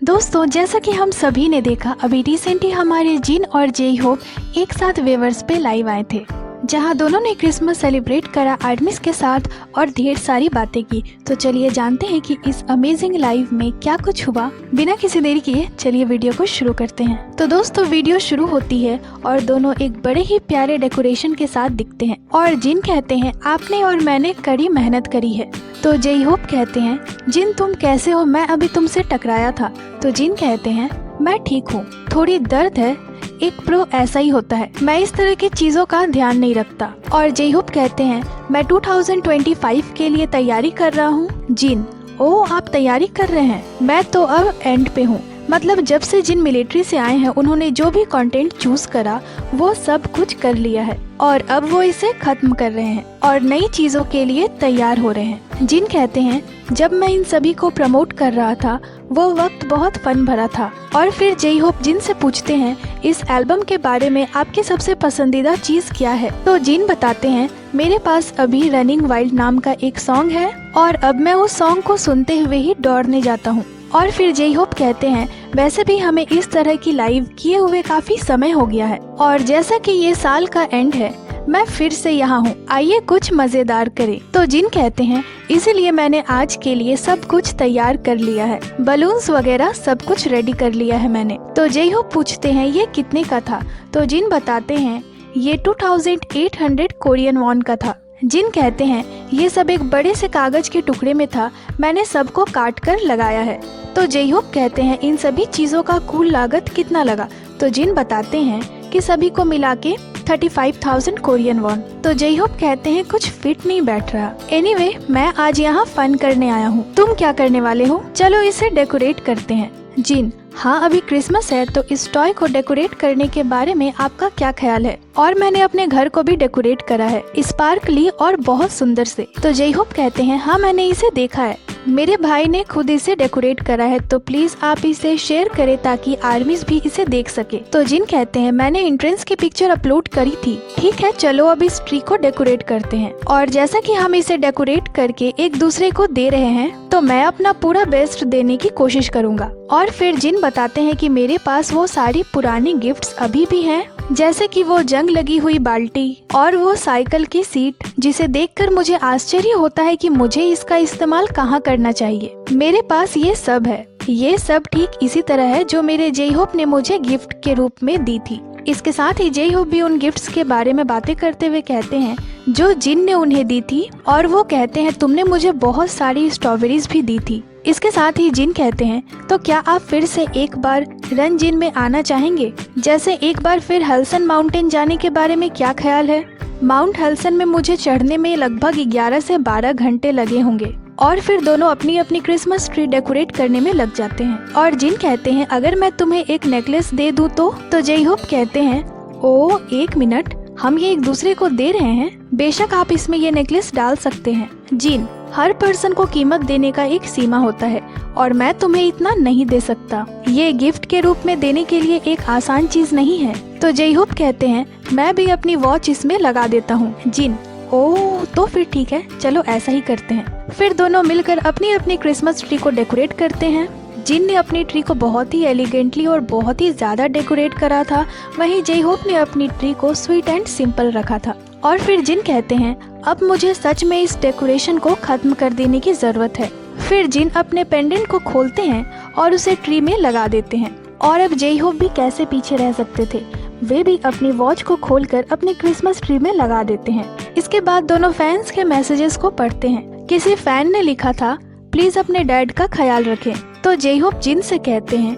दोस्तों, जैसा कि हम सभी ने देखा, अभी रिसेंटली हमारे जिन और जे होप एक साथ वेवर्स पे लाइव आए थे, जहां दोनों ने क्रिसमस सेलिब्रेट करा आर्मिस के साथ और ढेर सारी बातें की। तो चलिए जानते हैं कि इस अमेजिंग लाइव में क्या कुछ हुआ। बिना किसी देरी किए चलिए वीडियो को शुरू करते हैं। तो दोस्तों, वीडियो शुरू होती है और दोनों एक बड़े ही प्यारे डेकोरेशन के साथ दिखते हैं और जिन कहते हैं आपने और मैंने कड़ी मेहनत करी है। तो जे होप कहते हैं जिन तुम कैसे हो, मैं अभी तुमसे टकराया था। तो जिन कहते हैं मैं ठीक हूँ, थोड़ी दर्द है, एक प्रो ऐसा ही होता है, मैं इस तरह की चीजों का ध्यान नहीं रखता। और जे होप कहते हैं मैं 2025 के लिए तैयारी कर रहा हूँ। जिन ओ आप तैयारी कर रहे हैं, मैं तो अब एंड पे हूँ। मतलब जब से जिन मिलिट्री से आए हैं उन्होंने जो भी कंटेंट चूज करा वो सब कुछ कर लिया है और अब वो इसे खत्म कर रहे हैं और नई चीजों के लिए तैयार हो रहे हैं। जिन कहते हैं जब मैं इन सभी को प्रमोट कर रहा था वो वक्त बहुत फन भरा था। और फिर जे होप जिन से पूछते हैं इस एल्बम के बारे में आपकी सबसे पसंदीदा चीज क्या है। तो जिन बताते हैं मेरे पास अभी रनिंग वाइल्ड नाम का एक सॉन्ग है और अब मैं उस सॉन्ग को सुनते हुए ही दौड़ने जाता हूँ। और फिर जे होप कहते हैं वैसे भी हमें इस तरह की लाइव किए हुए काफी समय हो गया है और जैसा कि ये साल का एंड है मैं फिर से यहाँ हूँ, आइए कुछ मजेदार करें। तो जिन कहते हैं इसीलिए मैंने आज के लिए सब कुछ तैयार कर लिया है, बलून्स वगैरह सब कुछ रेडी कर लिया है मैंने। तो जे होप पूछते हैं ये कितने का था। तो जिन बताते हैं ये 2800 कोरियन वॉन का था। जिन कहते हैं ये सब एक बड़े से कागज के टुकड़े में था, मैंने सबको काट कर लगाया है। तो जे होप कहते हैं इन सभी चीजों का कुल लागत कितना लगा। तो जिन बताते हैं कि सभी को मिला के 35,000 कोरियन वॉन। तो जे होप कहते हैं कुछ फिट नहीं बैठ रहा। एनीवे, मैं आज यहाँ फन करने आया हूँ, तुम क्या करने वाले हो? चलो इसे डेकोरेट करते हैं। जिन हाँ, अभी क्रिसमस है तो इस टॉय को डेकोरेट करने के बारे में आपका क्या ख्याल है? और मैंने अपने घर को भी डेकोरेट करा है स्पार्कली और बहुत सुंदर से। तो जे होप कहते हैं हाँ मैंने इसे देखा है, मेरे भाई ने खुद इसे डेकोरेट करा है, तो प्लीज आप इसे शेयर करें ताकि आर्मीज भी इसे देख सके। तो जिन कहते हैं मैंने एंट्रेंस की पिक्चर अपलोड करी थी। ठीक है, चलो अब इस ट्री को डेकोरेट करते हैं। और जैसा कि हम इसे डेकोरेट करके एक दूसरे को दे रहे हैं तो मैं अपना पूरा बेस्ट देने की कोशिश करूंगा। और फिर जिन बताते हैं कि मेरे पास वो सारी पुरानी गिफ्ट्स अभी भी हैं, जैसे कि वो जंग लगी हुई बाल्टी और वो साइकिल की सीट, जिसे देखकर मुझे आश्चर्य होता है कि मुझे इसका इस्तेमाल कहाँ करना चाहिए। मेरे पास ये सब है, ये सब ठीक इसी तरह है जो मेरे जे होप ने मुझे गिफ्ट के रूप में दी थी। इसके साथ ही जे होप भी उन गिफ्ट्स के बारे में बातें करते हुए कहते हैं जो जिन ने उन्हें दी थी और वो कहते हैं तुमने मुझे बहुत सारी स्ट्रॉबेरीज भी दी थी। इसके साथ ही जिन कहते हैं तो क्या आप फिर से एक बार रन जिन में आना चाहेंगे? जैसे एक बार फिर हल्सन माउंटेन जाने के बारे में क्या ख्याल है? माउंट हल्सन में मुझे चढ़ने में लगभग 11 से 12 घंटे लगे होंगे। और फिर दोनों अपनी अपनी क्रिसमस ट्री डेकोरेट करने में लग जाते हैं। और जिन कहते हैं अगर मैं तुम्हें एक नेकलेस दे दूं तो जे होप कहते हैं ओ एक मिनट, हम ये एक दूसरे को दे रहे हैं? बेशक आप इसमें ये नेकलेस डाल सकते हैं। जिन हर पर्सन को कीमत देने का एक सीमा होता है और मैं तुम्हें इतना नहीं दे सकता, ये गिफ्ट के रूप में देने के लिए एक आसान चीज नहीं है। तो जे होप कहते हैं मैं भी अपनी वॉच इसमें लगा देता हूँ। जिन ओह तो फिर ठीक है, चलो ऐसा ही करते हैं। फिर दोनों मिलकर अपनी अपनी क्रिसमस ट्री को डेकोरेट करते हैं। जिन ने अपनी ट्री को बहुत ही एलिगेंटली और बहुत ही ज्यादा डेकोरेट करा था, वहीं जे होप ने अपनी ट्री को स्वीट एंड सिंपल रखा था। और फिर जिन कहते हैं अब मुझे सच में इस डेकोरेशन को खत्म कर देने की जरूरत है। फिर जिन अपने पेंडेंट को खोलते हैं और उसे ट्री में लगा देते हैं। और अब जे होप भी कैसे पीछे रह सकते थे, वे भी अपनी वॉच को खोलकर अपने क्रिसमस ट्री में लगा देते हैं। इसके बाद दोनों फैंस के मैसेजेस को पढ़ते हैं। किसी फैन ने लिखा था प्लीज अपने डैड का ख्याल रखें। तो जे होप जिन से कहते हैं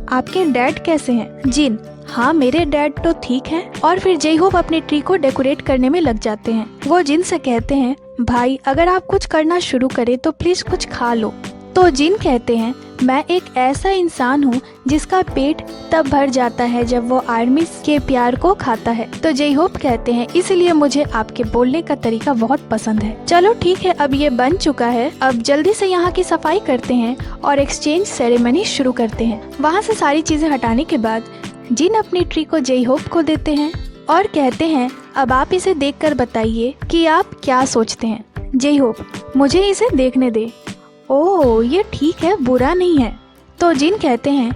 आपके डैड कैसे हैं? जिन हाँ मेरे डैड तो ठीक है। और फिर जे होप अपनी ट्री को डेकोरेट करने में लग जाते हैं। वो जिन से कहते हैं भाई अगर आप कुछ करना शुरू करें तो प्लीज कुछ खा लो। तो जिन कहते हैं मैं एक ऐसा इंसान हूँ जिसका पेट तब भर जाता है जब वो आर्मी के प्यार को खाता है। तो जे होप कहते हैं इसलिए मुझे आपके बोलने का तरीका बहुत पसंद है। चलो ठीक है, अब ये बन चुका है, अब जल्दी से यहाँ की सफाई करते हैं और एक्सचेंज सेरेमनी शुरू करते हैं। वहाँ से सारी चीजें हटाने के बाद जिन अपनी ट्री को जे होप को देते हैं और कहते हैं अब आप इसे देखकर बताइए कि आप क्या सोचते हैं। जे होप मुझे इसे देखने दे। ओह ये ठीक है, बुरा नहीं है। तो जिन कहते हैं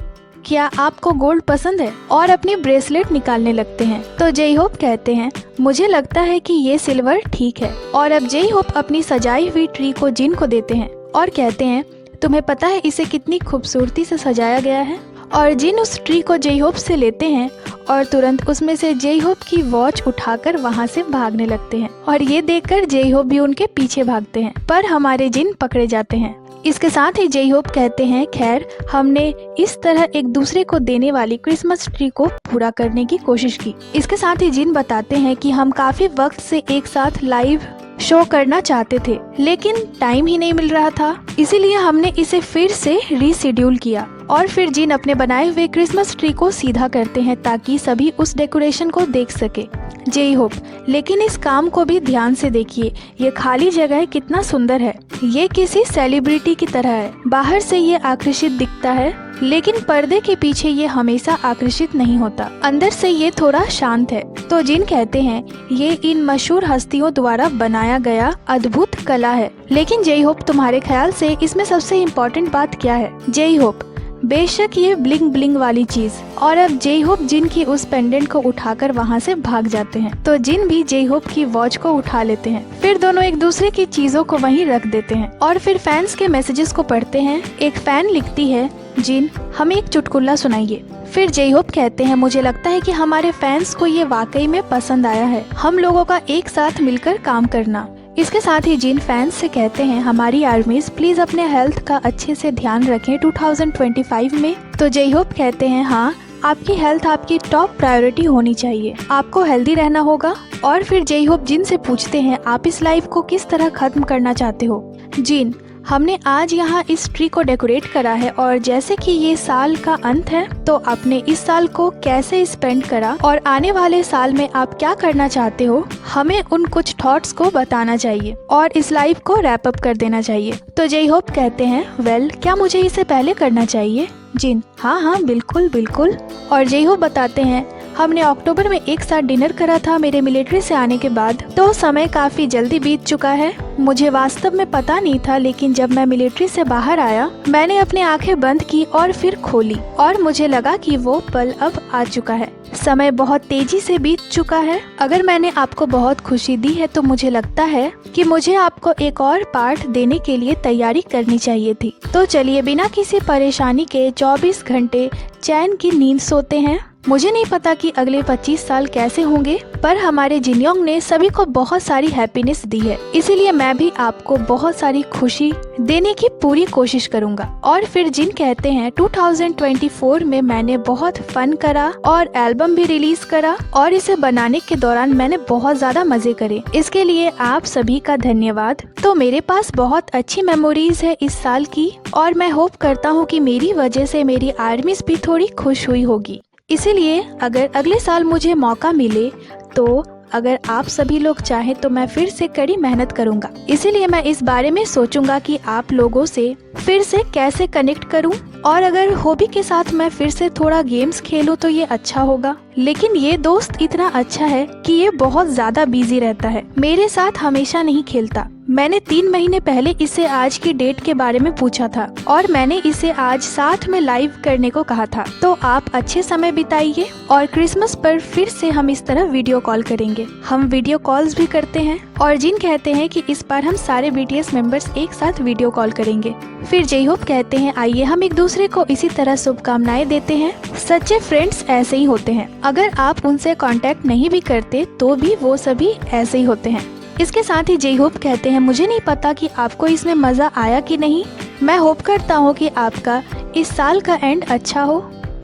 क्या आपको गोल्ड पसंद है और अपनी ब्रेसलेट निकालने लगते हैं। तो जे होप कहते हैं मुझे लगता है कि ये सिल्वर ठीक है। और अब जे होप अपनी सजाई हुई ट्री को जिन को देते हैं और कहते हैं तुम्हें पता है इसे कितनी खूबसूरती से सजाया गया है। और जिन उस ट्री को जे होप से लेते हैं और तुरंत उसमें से जे होप की वॉच उठाकर वहाँ से भागने लगते हैं। और ये देखकर जे होप भी उनके पीछे भागते हैं, पर हमारे जिन पकड़े जाते हैं। इसके साथ ही जे होप कहते हैं खैर हमने इस तरह एक दूसरे को देने वाली क्रिसमस ट्री को पूरा करने की कोशिश की। इसके साथ ही जिन बताते हैं कि हम काफी वक्त से एक साथ लाइव शो करना चाहते थे, लेकिन टाइम ही नहीं मिल रहा था, इसीलिए हमने इसे फिर से रीशेड्यूल किया। और फिर जिन अपने बनाए हुए क्रिसमस ट्री को सीधा करते हैं ताकि सभी उस डेकोरेशन को देख सके। जे होप लेकिन इस काम को भी ध्यान से देखिए, ये खाली जगह कितना सुंदर है। ये किसी सेलिब्रिटी की तरह है। बाहर से ये आकर्षित दिखता है, लेकिन पर्दे के पीछे ये हमेशा आकर्षित नहीं होता। अंदर से ये थोड़ा शांत है। तो जिन कहते हैं ये इन मशहूर हस्तियों द्वारा बनाया गया अद्भुत कला है। लेकिन जे होप तुम्हारे ख्याल से इसमें सबसे इम्पोर्टेंट बात क्या है। जे होप बेशक ये ब्लिंग ब्लिंग वाली चीज। और अब जे होप जिन की उस पेंडेंट को उठाकर वहाँ से भाग जाते हैं। तो जिन भी जे होप की वॉच को उठा लेते हैं। फिर दोनों एक दूसरे की चीजों को वहीं रख देते हैं और फिर फैंस के मैसेजेस को पढ़ते हैं। एक फैन लिखती है जिन हमें एक चुटकुला सुनाइए। फिर जे होप कहते हैं मुझे लगता है कि हमारे फैंस को ये वाकई में पसंद आया है, हम लोगों का एक साथ मिलकर काम करना। इसके साथ ही जिन फैंस से कहते हैं हमारी आर्मीज प्लीज अपने हेल्थ का अच्छे से ध्यान रखें 2025 में। तो जे होप कहते हैं हाँ आपकी हेल्थ आपकी टॉप प्रायोरिटी होनी चाहिए, आपको हेल्दी रहना होगा। और फिर जे होप जिन से पूछते हैं आप इस लाइफ को किस तरह खत्म करना चाहते हो। जिन हमने आज यहाँ इस ट्री को डेकोरेट करा है और जैसे कि ये साल का अंत है तो आपने इस साल को कैसे स्पेंड करा और आने वाले साल में आप क्या करना चाहते हो, हमें उन कुछ थॉट्स को बताना चाहिए और इस लाइफ को रैप अप कर देना चाहिए। तो जे होप कहते हैं वेल क्या मुझे इसे पहले करना चाहिए। जिन हाँ बिल्कुल बिल्कुल। और जे होप बताते हैं हमने अक्टूबर में एक साथ डिनर करा था मेरे मिलिट्री से आने के बाद, तो समय काफी जल्दी बीत चुका है। मुझे वास्तव में पता नहीं था, लेकिन जब मैं मिलिट्री से बाहर आया मैंने अपनी आंखें बंद की और फिर खोली और मुझे लगा कि वो पल अब आ चुका है। समय बहुत तेजी से बीत चुका है। अगर मैंने आपको बहुत खुशी दी है तो मुझे लगता है कि मुझे आपको एक और पार्ट देने के लिए तैयारी करनी चाहिए थी। तो चलिए बिना किसी परेशानी के 24 घंटे चैन की नींद सोते हैं। मुझे नहीं पता कि अगले 25 साल कैसे होंगे, पर हमारे जिनयोंग ने सभी को बहुत सारी हैप्पीनेस दी है, इसीलिए मैं भी आपको बहुत सारी खुशी देने की पूरी कोशिश करूंगा। और फिर जिन कहते हैं 2024 में मैंने बहुत फन करा और एल्बम भी रिलीज करा और इसे बनाने के दौरान मैंने बहुत ज्यादा मजे करे, इसके लिए आप सभी का धन्यवाद। तो मेरे पास बहुत अच्छी मेमोरीज है इस साल की और मैं होप करता हूँ कि मेरी वजह से मेरी आर्मीज भी थोड़ी खुश हुई होगी। इसीलिए अगर अगले साल मुझे मौका मिले तो अगर आप सभी लोग चाहें तो मैं फिर से कड़ी मेहनत करूंगा। इसीलिए मैं इस बारे में सोचूंगा कि आप लोगों से फिर से कैसे कनेक्ट करूं और अगर हॉबी के साथ मैं फिर से थोड़ा गेम्स खेलूं तो ये अच्छा होगा। लेकिन ये दोस्त इतना अच्छा है कि ये बहुत ज्यादा बिजी रहता है, मेरे साथ हमेशा नहीं खेलता। मैंने 3 महीने पहले इसे आज की डेट के बारे में पूछा था और मैंने इसे आज साथ में लाइव करने को कहा था। तो आप अच्छे समय बिताइए और क्रिसमस पर फिर से हम इस तरह वीडियो कॉल करेंगे। हम वीडियो कॉल्स भी करते हैं और जिन कहते हैं कि इस बार हम सारे BTS मेंबर्स एक साथ वीडियो कॉल करेंगे। फिर जे होप कहते हैं आइए हम एक दूसरे को इसी तरह शुभकामनाएं देते हैं। सच्चे फ्रेंड्स ऐसे ही होते हैं, अगर आप उनसे कांटेक्ट नहीं भी करते तो भी वो सभी ऐसे ही होते हैं। इसके साथ ही जे होप कहते हैं मुझे नहीं पता कि आपको इसमें मजा आया कि नहीं, मैं होप करता हूँ कि आपका इस साल का एंड अच्छा हो।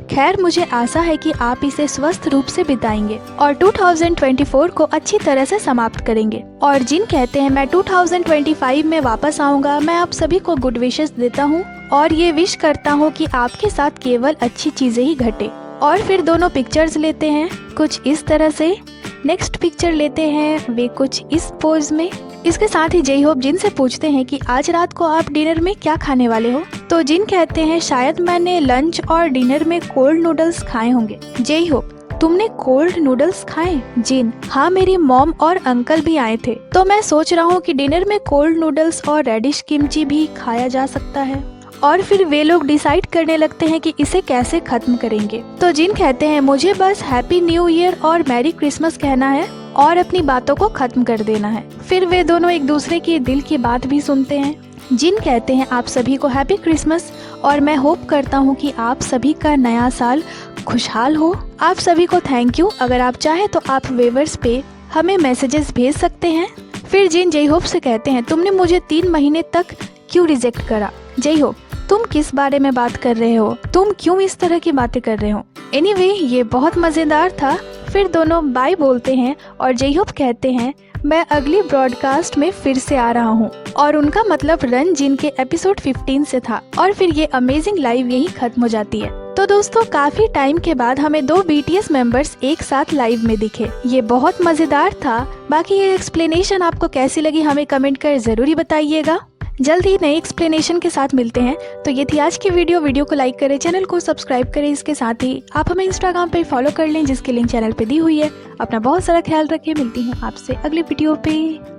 खैर मुझे आशा है कि आप इसे स्वस्थ रूप से बिताएंगे और 2024 को अच्छी तरह से समाप्त करेंगे। और जिन कहते हैं मैं 2025 में वापस आऊंगा, मैं आप सभी को गुड विशेस देता हूं और ये विश करता हूं कि आपके साथ केवल अच्छी चीजें ही घटे। और फिर दोनों पिक्चर्स लेते हैं कुछ इस तरह से, नेक्स्ट पिक्चर लेते हैं वे कुछ इस पोज में। इसके साथ ही जे होप जिन से पूछते हैं कि आज रात को आप डिनर में क्या खाने वाले हो, तो जिन कहते हैं शायद मैंने लंच और डिनर में कोल्ड नूडल्स खाए होंगे। जे होप तुमने कोल्ड नूडल्स खाए? जिन हाँ मेरी मॉम और अंकल भी आए थे, तो मैं सोच रहा हूँ कि डिनर में कोल्ड नूडल्स और रेडिश किमची भी खाया जा सकता है। और फिर वे लोग डिसाइड करने लगते हैं कि इसे कैसे खत्म करेंगे। तो जिन कहते हैं मुझे बस हैप्पी न्यू ईयर और मैरी क्रिसमस कहना है और अपनी बातों को खत्म कर देना है। फिर वे दोनों एक दूसरे की दिल की बात भी सुनते हैं। जिन कहते हैं आप सभी को हैप्पी क्रिसमस और मैं होप करता हूँ कि आप सभी का नया साल खुशहाल हो। आप सभी को थैंक यू। अगर आप चाहें तो आप वेवर्स पे हमें मैसेजेस भेज सकते हैं। फिर जिन जय होप से कहते हैं तुमने मुझे 3 महीने तक क्यों रिजेक्ट करा। जय होप तुम किस बारे में बात कर रहे हो, तुम क्यों इस तरह की बातें कर रहे हो। एनीवे ये बहुत मजेदार था। फिर दोनों बाय बोलते हैं और जय होप कहते हैं मैं अगली ब्रॉडकास्ट में फिर से आ रहा हूँ और उनका मतलब रन जिन के एपिसोड 15 से था। और फिर ये अमेजिंग लाइव यही खत्म हो जाती है। तो दोस्तों काफी टाइम के बाद हमें 2 BTS मेंबर्स एक साथ लाइव में दिखे। ये बहुत मजेदार था। बाकी ये एक्सप्लेनेशन आपको कैसी लगी हमें कमेंट कर जरूर बताइएगा। जल्द ही नए एक्सप्लेनेशन के साथ मिलते हैं। तो ये थी आज की वीडियो को लाइक करें, चैनल को सब्सक्राइब करें। इसके साथ ही आप हमें इंस्टाग्राम पे फॉलो कर लें जिसकी लिंक चैनल पे दी हुई है। अपना बहुत सारा ख्याल रखें। मिलती हूँ आपसे अगले वीडियो पे।